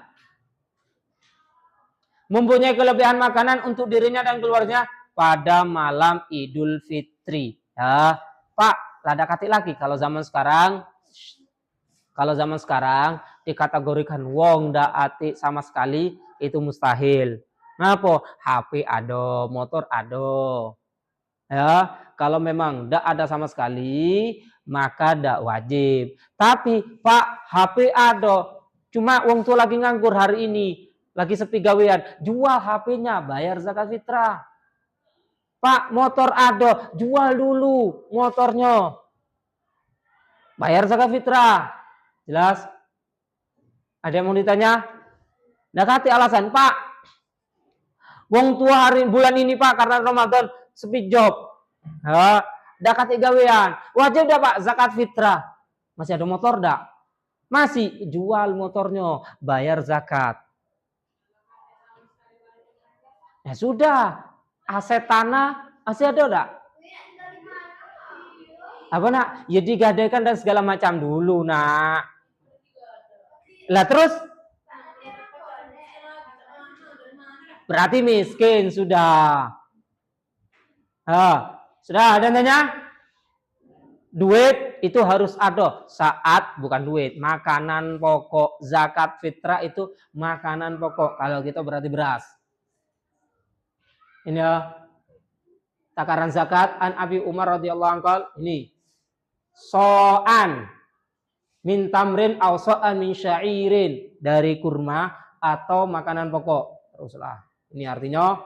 Mempunyai kelebihan makanan untuk dirinya dan keluarganya pada malam Idul Fitri. Ya, Pak, lada katik lagi kalau zaman sekarang dikategorikan wong ndak atik sama sekali itu mustahil. Ngapa? HP ada, motor ada. Ya, kalau memang ndak ada sama sekali maka ndak wajib. Tapi Pak, HP ada. Cuma wong tua lagi nganggur hari ini, lagi sepi gawean, jual HP-nya, bayar zakat fitrah. Pak, motor ada, jual dulu motornya. Bayar zakat fitrah. Jelas? Ada yang mau ditanya? Nggak kati alasan, Pak. Wong tua hari bulan ini Pak karena Ramadan sepi job. Nggak kati gawean. Wajib dah Pak zakat fitrah. Masih ada motor dah? Masih, jual motornya, bayar zakat. Ya sudah, aset tanah masih ada enggak? Apa nak? Ya digadaikan dan segala macam dulu nak. Lah terus? Berarti miskin sudah. Sudah ada yang tanya? Duit itu harus ada saat bukan duit. Makanan pokok. Zakat fitrah itu makanan pokok. Kalau kita berarti beras. Ini ya. Takaran zakat an Abi Umar radhiyallahu anhu ini. So'an min tamrin aw so'an min syairin, dari kurma atau makanan pokok. Teruslah. Ini artinya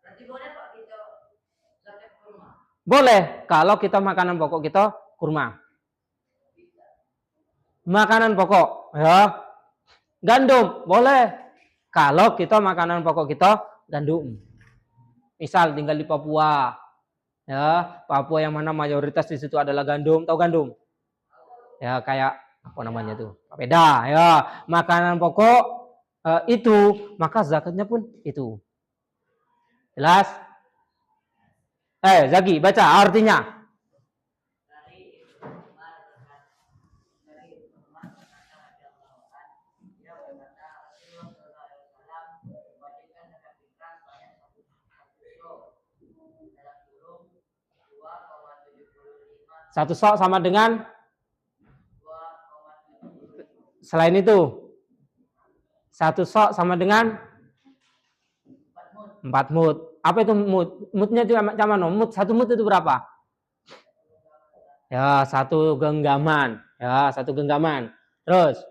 berarti boleh Pak kita zakat kurma. Boleh kalau kita makanan pokok kita kurma. Makanan pokok ya. Gandum boleh kalau kita makanan pokok kita gandum. Misal tinggal di Papua, ya Papua yang mana mayoritas di situ adalah gandum, tahu gandum? Ya kayak apa namanya tuh? Papeda, ya makanan pokok itu, maka zakatnya pun itu. Jelas? Zaki baca artinya. Satu sok sama dengan selain itu. Satu sok sama dengan 4 mud. Apa itu mud? Mudnya itu macam mana? Satu mud itu berapa? Ya, satu genggaman. Ya, satu genggaman. Terus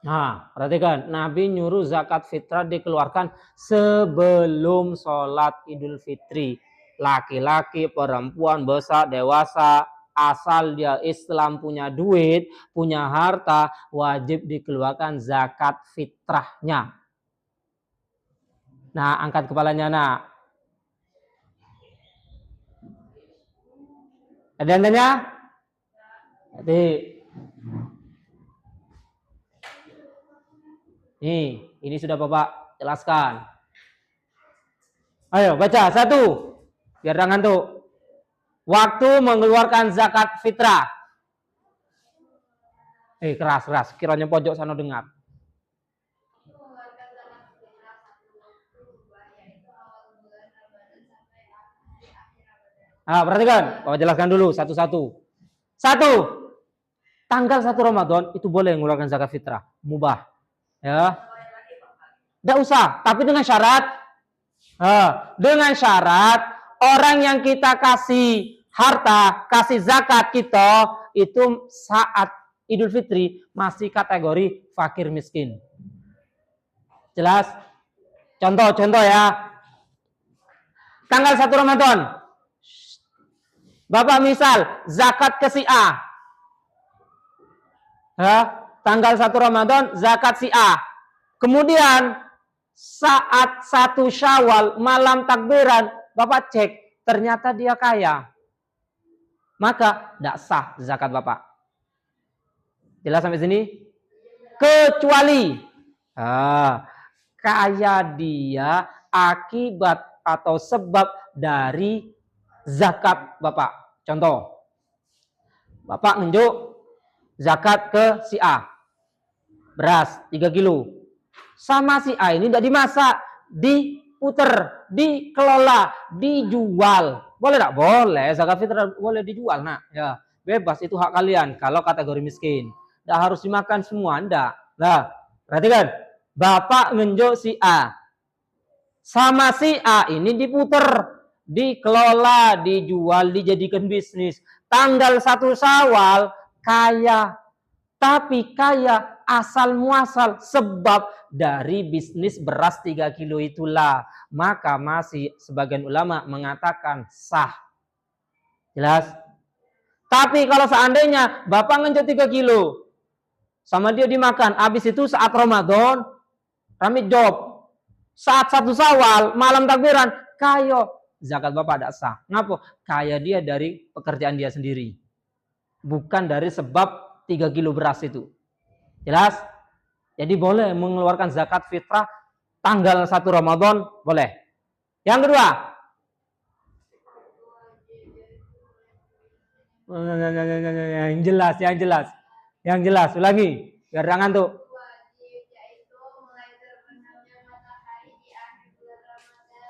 nah, perhatikan, Nabi nyuruh zakat fitrah dikeluarkan sebelum sholat Idul Fitri. Laki-laki, perempuan, besar, dewasa, asal dia Islam, punya duit, punya harta, wajib dikeluarkan zakat fitrahnya. Nah, angkat kepalanya nak. Ada yang tanya? Jadi ini sudah Bapak jelaskan. Ayo baca satu, biar jangan tuh. Waktu mengeluarkan zakat fitrah. Keras, kiranya pojok sana dengar. Perhatikan, Bapak jelaskan dulu satu-satu. Satu, tanggal 1 Ramadan itu boleh mengeluarkan zakat fitrah, mubah. Ya, tidak usah, tapi dengan syarat, orang yang kita kasih harta, kasih zakat kita itu saat Idul Fitri masih kategori fakir miskin. Jelas? Contoh ya. Tanggal 1 Ramadan. Bapak misal zakat ke si A. Ya, tanggal 1 Ramadan zakat si A. Kemudian saat 1 Syawal malam takbiran, Bapak cek ternyata dia kaya. Maka tidak sah zakat Bapak. Jelas sampai sini? Kecuali kaya dia akibat atau sebab dari zakat Bapak. Contoh, Bapak nunjuk zakat ke si A. Beras 3 kilo. Sama si A ini tidak dimasak, diputer, dikelola, dijual. Boleh tak? Boleh. Zakat fitrah boleh dijual. Nah, ya, bebas, itu hak kalian kalau kategori miskin. Tidak harus dimakan semua, enggak. Nah, perhatikan. Bapak nunjuk si A. Sama si A ini diputer, dikelola, dijual, dijadikan bisnis. Tanggal 1 Syawal kaya, tapi kaya asal muasal sebab dari bisnis beras 3 kilo itulah. Maka masih sebagian ulama mengatakan sah. Jelas? Tapi kalau seandainya Bapak ngenjot 3 kilo sama dia dimakan, habis itu saat Ramadan kami job, saat 1 Syawal malam takbiran kayo, zakat Bapak tidak sah. Ngapa? Kaya dia dari pekerjaan dia sendiri, bukan dari sebab 3 kilo beras itu. Jelas? Jadi boleh mengeluarkan zakat fitrah tanggal 1 Ramadan, boleh. Yang kedua, yang jelas, ulangi biar jangan tuh.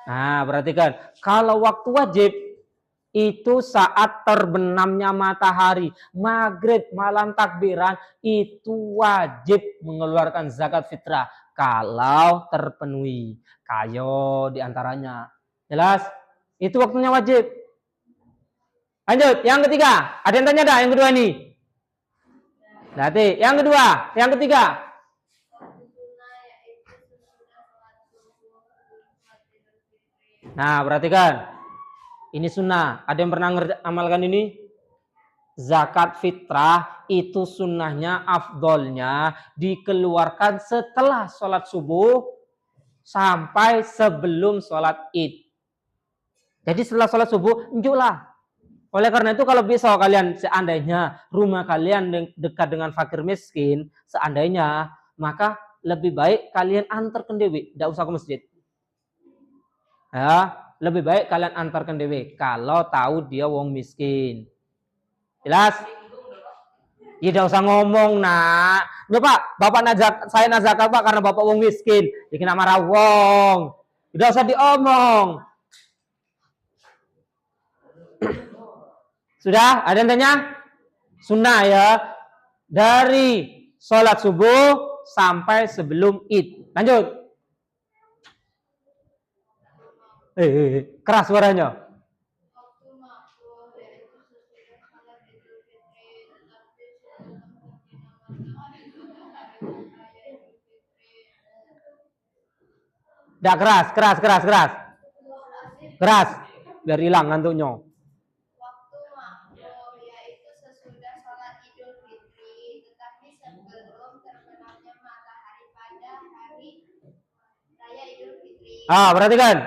Nah, perhatikan, kalau waktu wajib itu saat terbenamnya matahari, maghrib, malam takbiran, itu wajib mengeluarkan zakat fitrah kalau terpenuhi. Kayo diantaranya. Jelas? Itu waktunya wajib. Lanjut, yang ketiga. Ada yang tanya dah yang kedua nih? Berarti yang kedua, yang ketiga. Nah, perhatikan. Ini sunnah. Ada yang pernah amalkan ini? Zakat fitrah itu sunnahnya, afdolnya dikeluarkan setelah sholat subuh sampai sebelum sholat id. Jadi setelah sholat subuh, enjuklah. Oleh karena itu kalau bisa kalian seandainya rumah kalian dekat dengan fakir miskin, seandainya, maka lebih baik kalian antarkan dewi, tidak usah ke masjid. Ya, lebih baik kalian antarkan dewi kalau tahu dia wong miskin. Jelas? Ya tidak usah ngomong, nak. Nggak Pak, Bapak saya zakat Pak karena Bapak wong miskin. Dikena marah wong. Tidak usah diomong. Sudah? Ada yang tanya? Sunnah ya. Dari sholat subuh sampai sebelum id. Lanjut. Keras suaranya. Dah keras. Keras. Biar hilang ngantuknya. Perhatikan.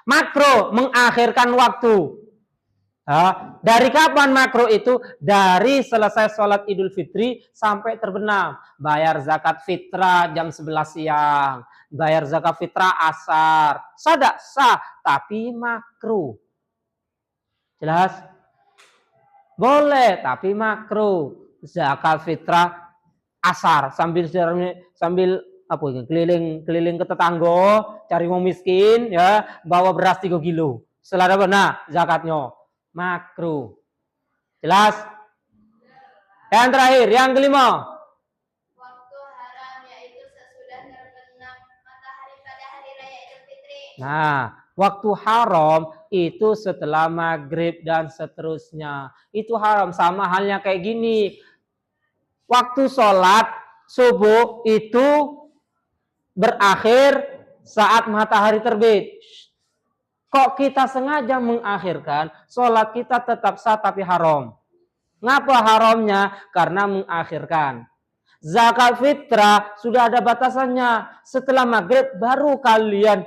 Makro mengakhirkan waktu. Dari kapan makro itu? Dari selesai sholat Idul Fitri sampai terbenam. Bayar zakat fitrah jam 11 siang. Bayar zakat fitrah asar. Sah, tapi makro. Jelas? Boleh, tapi makro. Zakat fitrah asar sambil apa itu, keliling ke tetangga, cari wong miskin, ya, bawa beras 3 kilo. Setelah dapat, nah, zakatnya makruh. Jelas? Yang terakhir, yang kelima. Waktu haram yaitu sesudah terbenam matahari pada hari raya Idul Fitri. Nah, waktu haram itu setelah maghrib dan seterusnya. Itu haram, sama halnya kayak gini. Waktu sholat subuh itu berakhir saat matahari terbit. Kok kita sengaja mengakhirkan, sholat kita tetap sah tapi haram. Ngapa haramnya? Karena mengakhirkan. Zakat fitrah sudah ada batasannya. Setelah maghrib baru kalian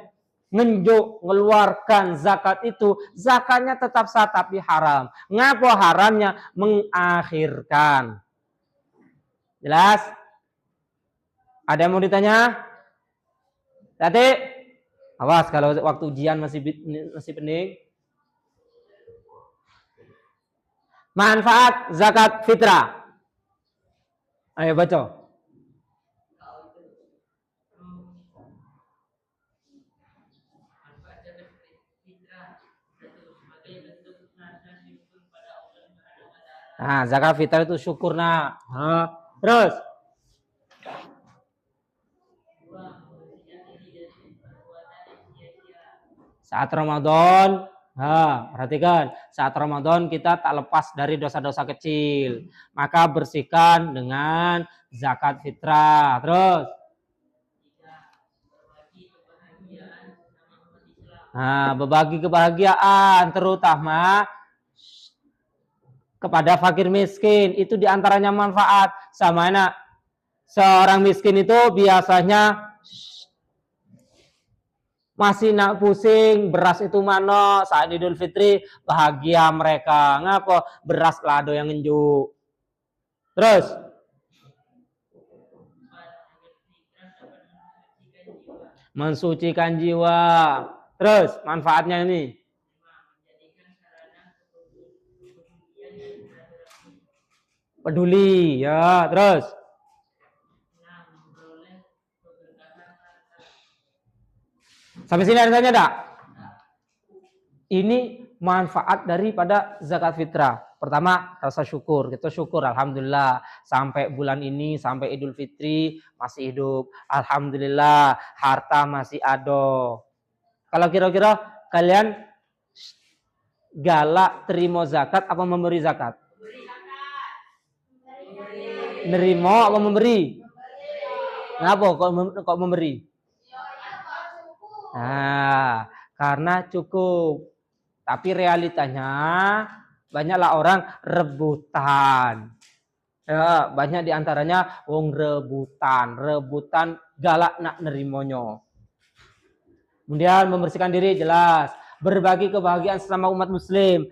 ngeluarkan zakat itu. Zakatnya tetap sah tapi haram. Ngapa haramnya? Mengakhirkan. Jelas? Ada yang mau ditanya? Tadi? Awas kalau waktu ujian masih pening. Manfaat zakat fitrah. Ayo baca. Nah, zakat fitrah itu syukur nah. Terus. Saat Ramadan, perhatikan, saat Ramadan kita tak lepas dari dosa-dosa kecil. Maka bersihkan dengan zakat fitrah. Terus. Berbagi kebahagiaan terutama kepada fakir miskin. Itu diantaranya manfaat. Sama enak. Seorang miskin itu biasanya masih nak pusing, beras itu mana saat Idul Fitri, bahagia mereka. Ngapa? Beras lado yang ngenjuk. Terus. Mensucikan jiwa. Terus manfaatnya ini. Peduli, ya, terus. Sampai sini ada tanya tak? Ini manfaat daripada zakat fitrah. Pertama, rasa syukur. Kita syukur, alhamdulillah. Sampai bulan ini, sampai Idul Fitri, masih hidup. Alhamdulillah, harta masih ada. Kalau kira-kira kalian galak terima zakat apa memberi zakat? Nerimo apa memberi? Kenapa kok memberi? Nah, karena cukup. Tapi realitanya banyaklah orang rebutan. Ya, banyak diantaranya wong rebutan galak nak nerimonyo. Kemudian membersihkan diri jelas, berbagi kebahagiaan sesama umat muslim.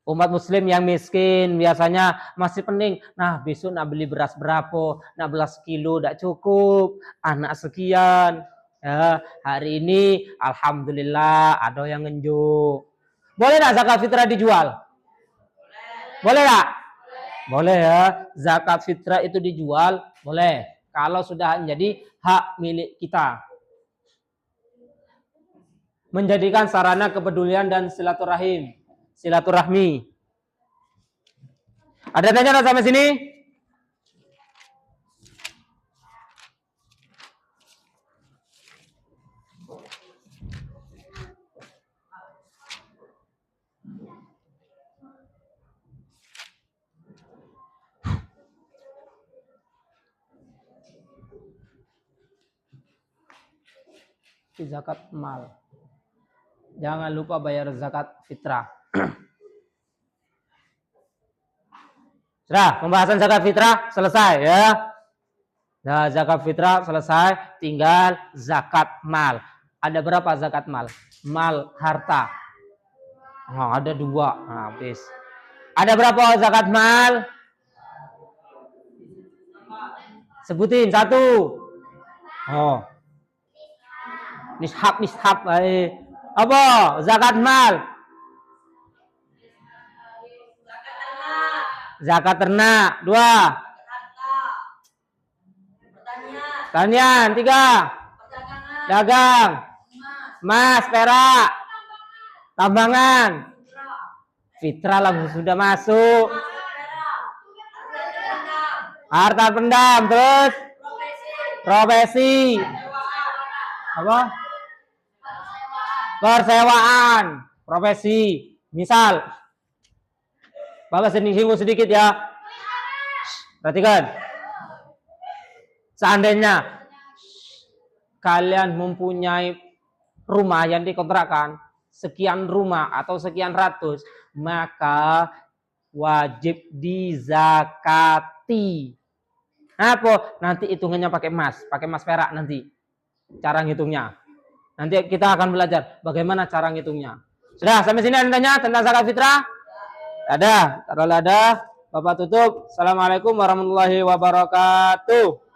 Umat muslim yang miskin biasanya masih pening. Nah, besok nak beli beras berapa? Nak belas kilo tak cukup. Anak sekian. Ya, hari ini alhamdulillah ada yang ngenjuk. Boleh tak zakat fitrah dijual? Boleh tak? Boleh ya. Zakat fitrah itu dijual, boleh. Kalau sudah menjadi hak milik kita. Menjadikan sarana kepedulian dan silaturahmi. Ada tanya sampai sini? Zakat mal. Jangan lupa bayar zakat fitrah. Sudah, pembahasan zakat fitrah selesai ya. Nah, zakat fitrah selesai, tinggal zakat mal. Ada berapa zakat mal? Mal harta. Ada 2. Nah, habis. Ada berapa zakat mal? Sebutin 1. Nishab. Apa? Zakat mal. Zakat ternak. 2. Pertanian. 3. Dagang. Emas, perak. Tambangan. Fitrah langsung sudah masuk. Harta pendam. Terus profesi. Apa? Persewaan. Profesi. Misal. Bapak singgung sedikit ya. Perhatikan. Seandainya kalian mempunyai rumah yang dikontrakkan, sekian rumah atau sekian ratus, maka wajib dizakati. Apa? Nanti hitungannya pakai emas perak nanti. Cara ngitungnya. Nanti kita akan belajar bagaimana cara ngitungnya. Sudah, sampai sini ada tanya tentang zakat fitrah? Ada. Kalau ada, Bapak tutup. Assalamualaikum warahmatullahi wabarakatuh.